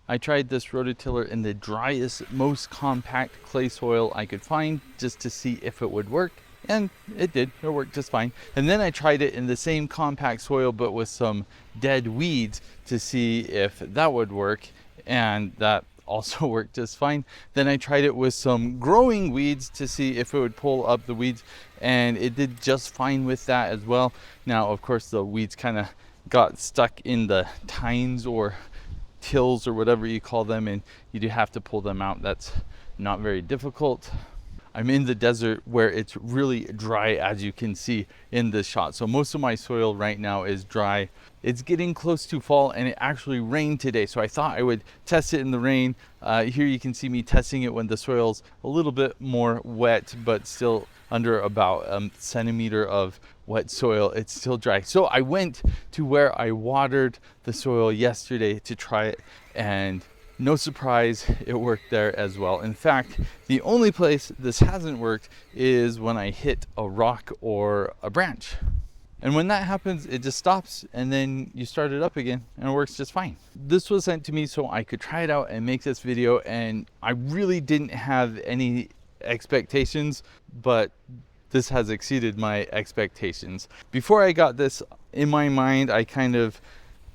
I tried this rototiller in the driest, most compact clay soil I could find just to see if it would work. And it did, it worked just fine. And then I tried it in the same compact soil but with some dead weeds to see if that would work, and that also worked just fine. Then I tried it with some growing weeds to see if it would pull up the weeds, and it did just fine with that as well. Now of course the weeds kind of got stuck in the tines or tills or whatever you call them, and you do have to pull them out. That's not very difficult. I'm in the desert where it's really dry, as you can see in this shot. So most of my soil right now is dry. It's getting close to fall, and it actually rained today. So I thought I would test it in the rain. Here you can see me testing it when the soil's a little bit more wet, but still under about a centimeter of wet soil. It's still dry. So I went to where I watered the soil yesterday to try it, and no surprise, it worked there as well. In fact, the only place this hasn't worked is when I hit a rock or a branch. And when that happens, it just stops, and then you start it up again and it works just fine. This was sent to me so I could try it out and make this video, and I really didn't have any expectations, but this has exceeded my expectations. Before I got this in my mind, I kind of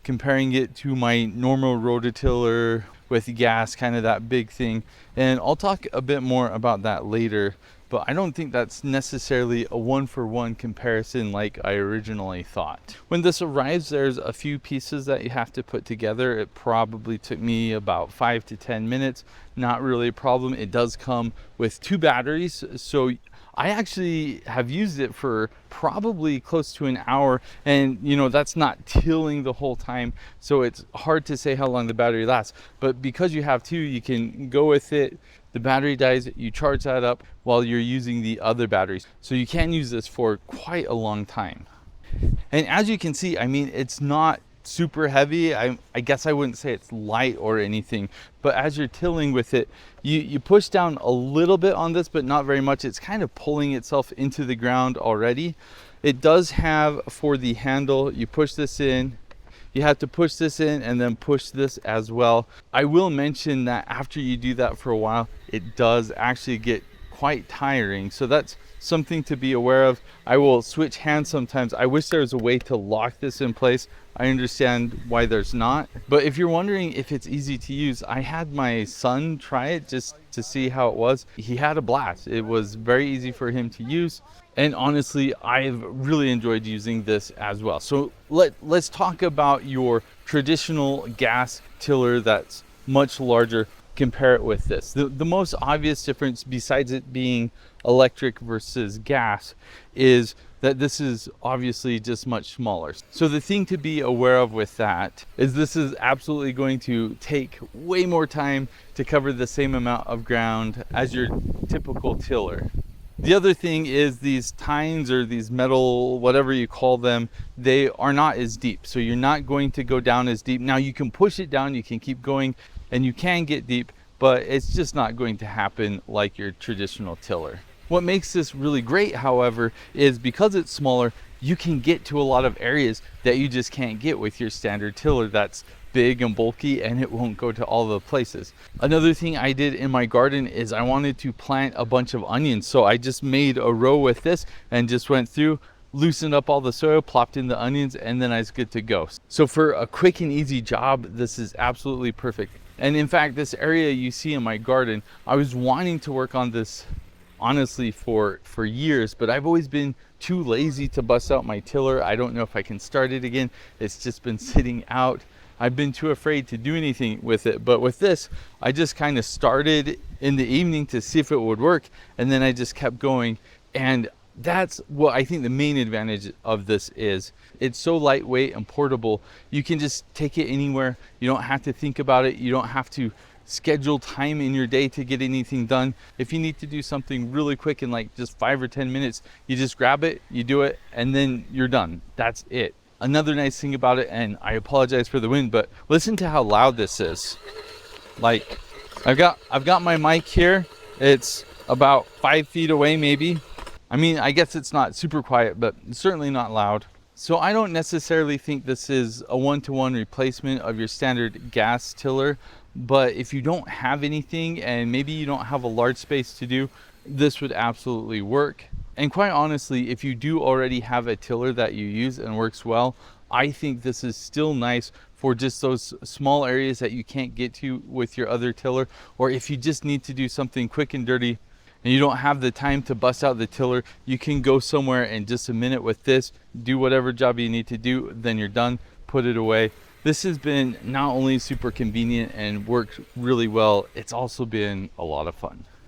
comparing it to my normal rototiller with gas, kind of that big thing, and I'll talk a bit more about that later, but I don't think that's necessarily a one-for-one comparison like I originally thought. When this arrives, there's a few pieces that you have to put together. It probably took me about 5 to 10 minutes. Not really a problem. It does come with 2 batteries, so I actually have used it for probably close to an hour, and you know, that's not tilling the whole time, so it's hard to say how long the battery lasts. But because you have 2, you can go with it. The battery dies, you charge that up while you're using the other batteries, so you can use this for quite a long time. And as you can see, I mean, it's not super heavy. I guess I wouldn't say it's light or anything, but as you're tilling with it, you push down a little bit on this, but not very much. It's kind of pulling itself into the ground already. It does have, for the handle, you push this in, you have to push this in and then push this as well. I will mention that after you do that for a while, it does actually get quite tiring, so that's something to be aware of. I will switch hands sometimes. I wish there was a way to lock this in place. I understand why there's not, but if you're wondering if it's easy to use, I had my son try it just to see how it was. He had a blast. It was very easy for him to use, and honestly, I've really enjoyed using this as well. So let's talk about your traditional gas tiller that's much larger. Compare it with this. The most obvious difference, besides it being electric versus gas, is that this is obviously just much smaller. So the thing to be aware of with that is this is absolutely going to take way more time to cover the same amount of ground as your typical tiller. The other thing is these tines, or these metal, whatever you call them, they are not as deep. So you're not going to go down as deep. Now you can push it down, you can keep going, and you can get deep, but it's just not going to happen like your traditional tiller. What makes this really great, however, is because it's smaller, you can get to a lot of areas that you just can't get with your standard tiller that's big and bulky, and it won't go to all the places. Another thing I did in my garden is I wanted to plant a bunch of onions, so I just made a row with this and just went through, loosened up all the soil, plopped in the onions, and then I was good to go. So for a quick and easy job, this is absolutely perfect. And in fact, this area you see in my garden, I was wanting to work on this honestly for years, but I've always been too lazy to bust out my tiller. I don't know if I can start it again. It's just been sitting out. I've been too afraid to do anything with it. But with this, I just kind of started in the evening to see if it would work, and then I just kept going. And that's what I think the main advantage of this is. It's so lightweight and portable. You can just take it anywhere. You don't have to think about it. You don't have to schedule time in your day to get anything done. If you need to do something really quick in like just 5 or 10 minutes, you just grab it, you do it, and then you're done. That's it. Another nice thing about it, and I apologize for the wind, but listen to how loud this is. Like, I've got my mic here. It's about 5 feet away maybe. I mean, I guess it's not super quiet, but it's certainly not loud. So I don't necessarily think this is a one-to-one replacement of your standard gas tiller, But if you don't have anything and maybe you don't have a large space to do, this would absolutely work. And quite honestly, if you do already have a tiller that you use and works well, I think this is still nice for just those small areas that you can't get to with your other tiller, or if you just need to do something quick and dirty and you don't have the time to bust out the tiller, you can go somewhere in just a minute with this, do whatever job you need to do, then you're done, put it away. This has been not only super convenient and worked really well, it's also been a lot of fun.